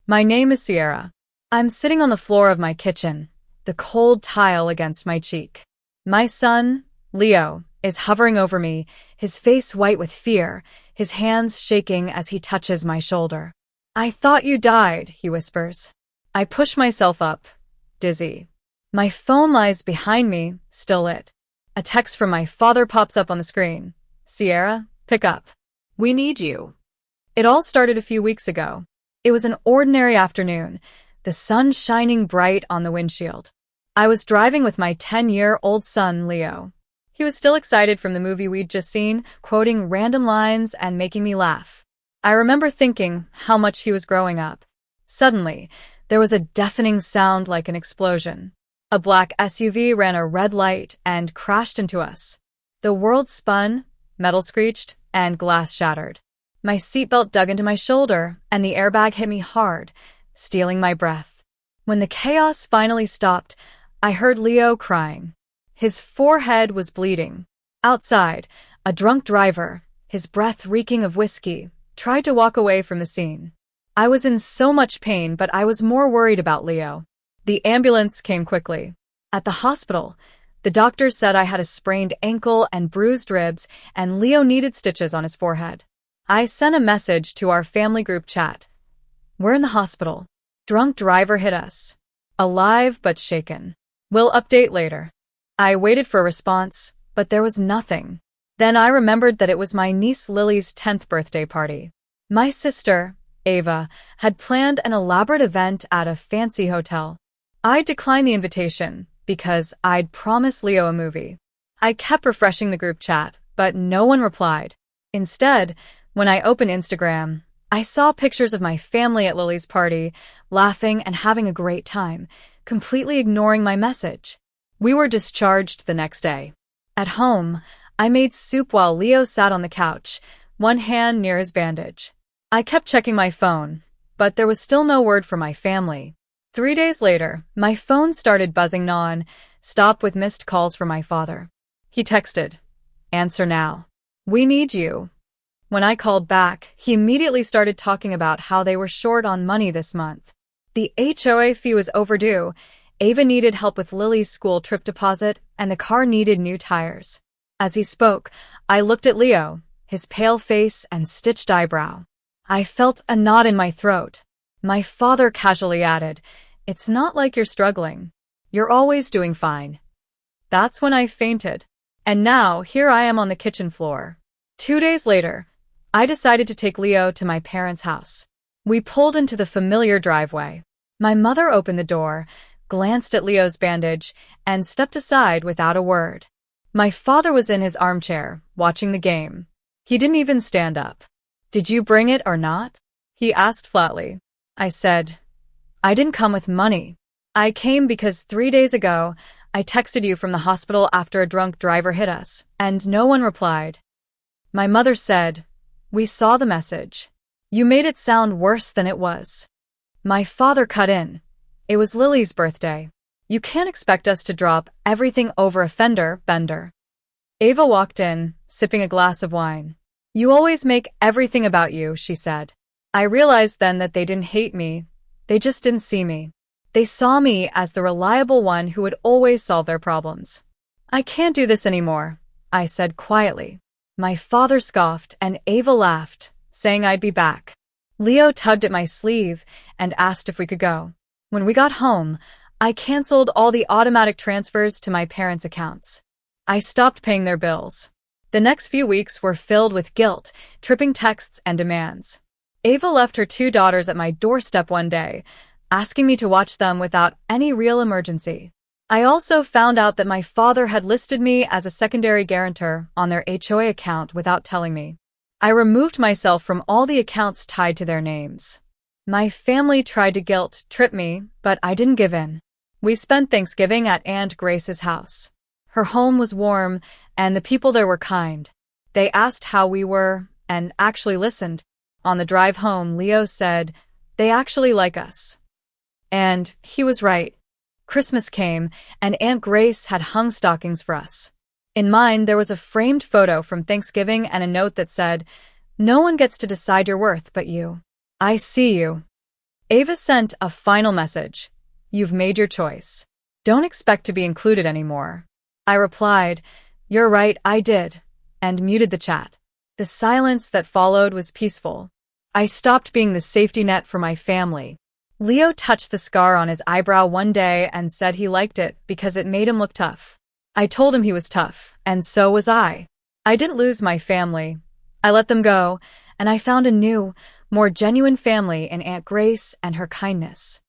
My name is Sierra. I'm sitting on the floor of my kitchen, the cold tile against my cheek. My son, Leo, is hovering over me, his face white with fear, his hands shaking as he touches my shoulder. I thought you died, he whispers. I push myself up, dizzy. My phone lies behind me, still lit. A text from my father pops up on the screen. Sierra, pick up. We need you. It all started a few weeks ago. It was an ordinary afternoon, the sun shining bright on the windshield. I was driving with my 10-year-old son, Leo. He was still excited from the movie we'd just seen, quoting random lines and making me laugh. I remember thinking how much he was growing up. Suddenly, there was a deafening sound like an explosion. A black SUV ran a red light and crashed into us. The world spun, metal screeched, and glass shattered. My seatbelt dug into my shoulder, and the airbag hit me hard, stealing my breath. When the chaos finally stopped, I heard Leo crying. His forehead was bleeding. Outside, a drunk driver, his breath reeking of whiskey, tried to walk away from the scene. I was in so much pain, but I was more worried about Leo. The ambulance came quickly. At the hospital, the doctors said I had a sprained ankle and bruised ribs, and Leo needed stitches on his forehead. I sent a message to our family group chat. We're in the hospital. Drunk driver hit us. Alive but shaken. We'll update later. I waited for a response, but there was nothing. Then I remembered that it was my niece Lily's 10th birthday party. My sister, Ava, had planned an elaborate event at a fancy hotel. I declined the invitation because I'd promised Leo a movie. I kept refreshing the group chat, but no one replied. Instead, when I opened Instagram, I saw pictures of my family at Lily's party, laughing and having a great time, completely ignoring my message. We were discharged the next day. At home, I made soup while Leo sat on the couch, one hand near his bandage. I kept checking my phone, but there was still no word from my family. 3 days later, my phone started buzzing non-stop with missed calls from my father. He texted, "Answer now. We need you." When I called back, he immediately started talking about how they were short on money this month. The HOA fee was overdue, Ava needed help with Lily's school trip deposit, and the car needed new tires. As he spoke, I looked at Leo, his pale face and stitched eyebrow. I felt a knot in my throat. My father casually added, "It's not like you're struggling. You're always doing fine." That's when I fainted. And now, here I am on the kitchen floor. 2 days later, I decided to take Leo to my parents' house. We pulled into the familiar driveway. My mother opened the door, glanced at Leo's bandage, and stepped aside without a word. My father was in his armchair, watching the game. He didn't even stand up. "Did you bring it or not?" he asked flatly. I said, "I didn't come with money. I came because 3 days ago, I texted you from the hospital after a drunk driver hit us, and no one replied." My mother said, "We saw the message. You made it sound worse than it was." My father cut in. "It was Lily's birthday. You can't expect us to drop everything over a fender bender." Ava walked in, sipping a glass of wine. "You always make everything about you," she said. I realized then that they didn't hate me. They just didn't see me. They saw me as the reliable one who would always solve their problems. "I can't do this anymore," I said quietly. My father scoffed and Ava laughed, saying I'd be back. Leo tugged at my sleeve and asked if we could go. When we got home, I canceled all the automatic transfers to my parents' accounts. I stopped paying their bills. The next few weeks were filled with guilt, tripping texts, and demands. Ava left her 2 daughters at my doorstep one day, asking me to watch them without any real emergency. I also found out that my father had listed me as a secondary guarantor on their HOA account without telling me. I removed myself from all the accounts tied to their names. My family tried to guilt-trip me, but I didn't give in. We spent Thanksgiving at Aunt Grace's house. Her home was warm, and the people there were kind. They asked how we were, and actually listened. On the drive home, Leo said, "They actually like us." And he was right. Christmas came, and Aunt Grace had hung stockings for us. In mine, there was a framed photo from Thanksgiving and a note that said, "No one gets to decide your worth but you. I see you." Ava sent a final message. You've made your choice. Don't expect to be included anymore. I replied, You're right, I did, and muted the chat. The silence that followed was peaceful. I stopped being the safety net for my family. Leo touched the scar on his eyebrow one day and said he liked it because it made him look tough. I told him he was tough, and so was I. I didn't lose my family. I let them go, and I found a new, more genuine family in Aunt Grace and her kindness.